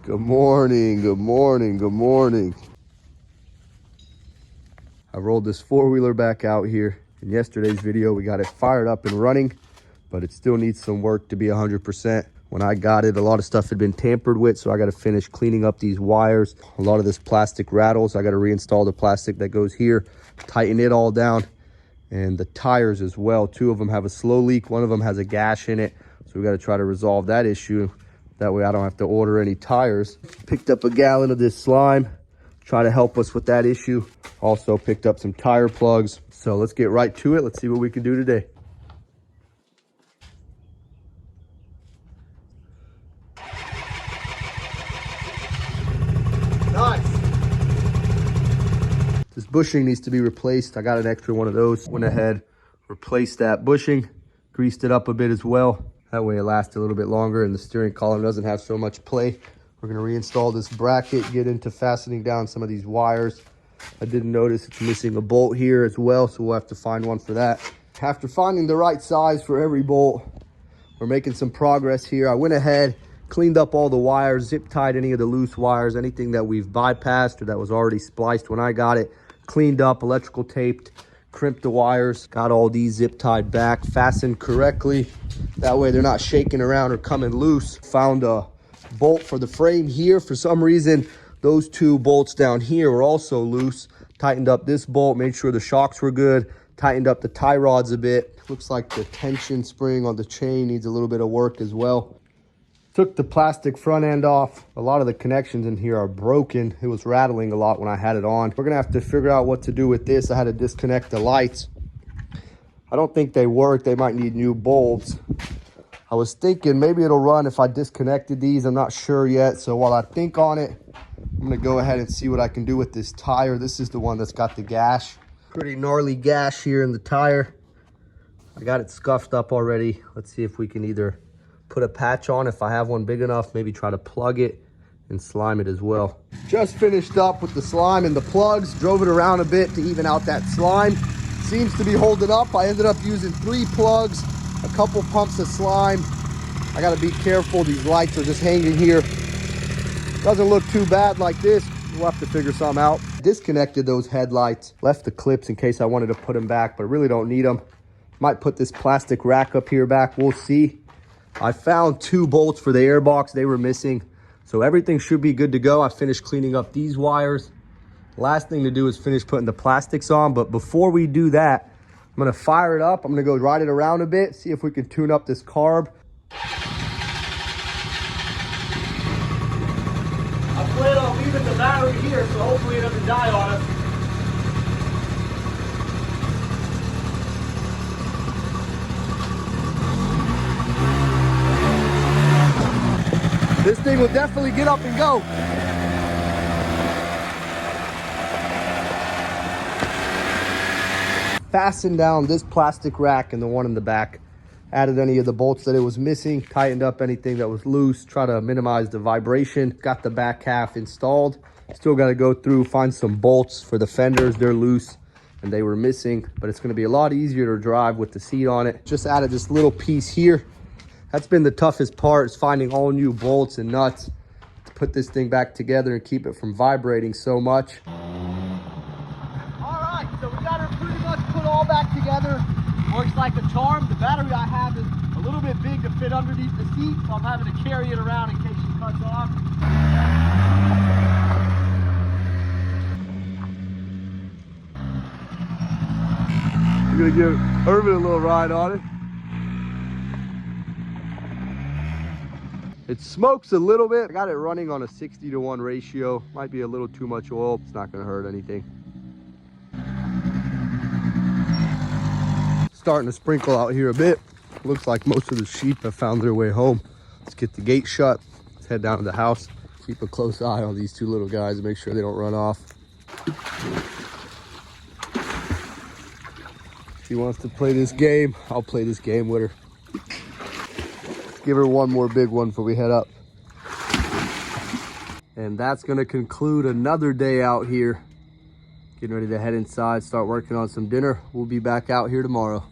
Good morning, good morning, good morning. I rolled this four-wheeler back out here. In yesterday's video, we got it fired up and running, but it still needs some work to be 100%. When I got it, a lot of stuff had been tampered with, so I got to finish cleaning up these wires. A lot of this plastic rattles. I got to reinstall the plastic that goes here, tighten it all down, and the tires as well. Two of them have a slow leak. One of them has a gash in it, so we got to try to resolve that issue. That way I don't have to order any tires. Picked up a gallon of this slime, try to help us with that issue. Also picked up some tire plugs. So let's get right to it. Let's see what we can do today. Nice. This bushing needs to be replaced. I got an extra one of those. Went ahead, replaced that bushing, greased it up a bit as well. That way it lasts a little bit longer and the steering column doesn't have so much play. We're gonna reinstall this bracket, get into fastening down some of these wires. I didn't notice it's missing a bolt here as well, so we'll have to find one for that. After finding the right size for every bolt, we're making some progress here. I went ahead, cleaned up all the wires, zip tied any of the loose wires, anything that we've bypassed or that was already spliced when I got it, cleaned up, electrical taped, crimped the wires, got all these zip tied back, fastened correctly. That way they're not shaking around or coming loose. Found a bolt for the frame here. For some reason, those two bolts down here were also loose. Tightened up this bolt, made sure the shocks were good, tightened up the tie rods a bit. Looks like the tension spring on the chain needs a little bit of work as well. Took the plastic front end off. A lot of the connections in here are broken. It was rattling a lot when I had it on. We're gonna have to figure out what to do with this. I had to disconnect the lights. I don't think they work. They might need new bulbs. I was thinking maybe it'll run if I disconnected these. I'm not sure yet. So while I think on it, I'm gonna go ahead and see what I can do with this tire. This is the one that's got the gash. Pretty gnarly gash here in the tire. I got it scuffed up already. Let's see if we can either put a patch on if I have one big enough, maybe try to plug it and slime it as well. Just finished up with the slime and the plugs, drove it around a bit to even out that slime. Seems to be holding up. I ended up using 3 plugs, a couple pumps of slime. I gotta be careful, these lights are just hanging here. Doesn't look too bad like this. We'll have to figure something out. Disconnected those headlights, left the clips in case I wanted to put them back, but really don't need them. Might put this plastic rack up here back, we'll see. I found 2 bolts for the airbox, they were missing. So everything should be good to go. I finished cleaning up these wires. Last thing to do is finish putting the plastics on, but before we do that, I'm gonna fire it up. I'm gonna go ride it around a bit, see if we can tune up this carb. I plan on leaving the battery here, so hopefully it doesn't die on us. This thing will definitely get up and go. Fastened down this plastic rack and the one in the back. Added any of the bolts that it was missing, tightened up anything that was loose, try to minimize the vibration. Got the back half installed. Still got to go through, find some bolts for the fenders. They're loose and they were missing, but it's going to be a lot easier to drive with the seat on it. Just added this little piece here. That's been the toughest part, is finding all new bolts and nuts to put this thing back together and keep it from vibrating so much. All right, so we got her pretty much put all back together. Works like a charm. The battery I have is a little bit big to fit underneath the seat, so I'm having to carry it around in case she cuts off. You're gonna give Irvin a little ride on it. It smokes a little bit. I got it running on a 60-to-1 ratio. Might be a little too much oil. It's not gonna hurt anything. Starting to sprinkle out here a bit. Looks like most of the sheep have found their way home. Let's get the gate shut. Let's head down to the house. Keep a close eye on these 2 little guys and make sure they don't run off. She wants to play this game. I'll play this game with her. Give her one more big one before we head up. And that's gonna conclude another day out here. Getting ready to head inside, start working on some dinner. We'll be back out here tomorrow.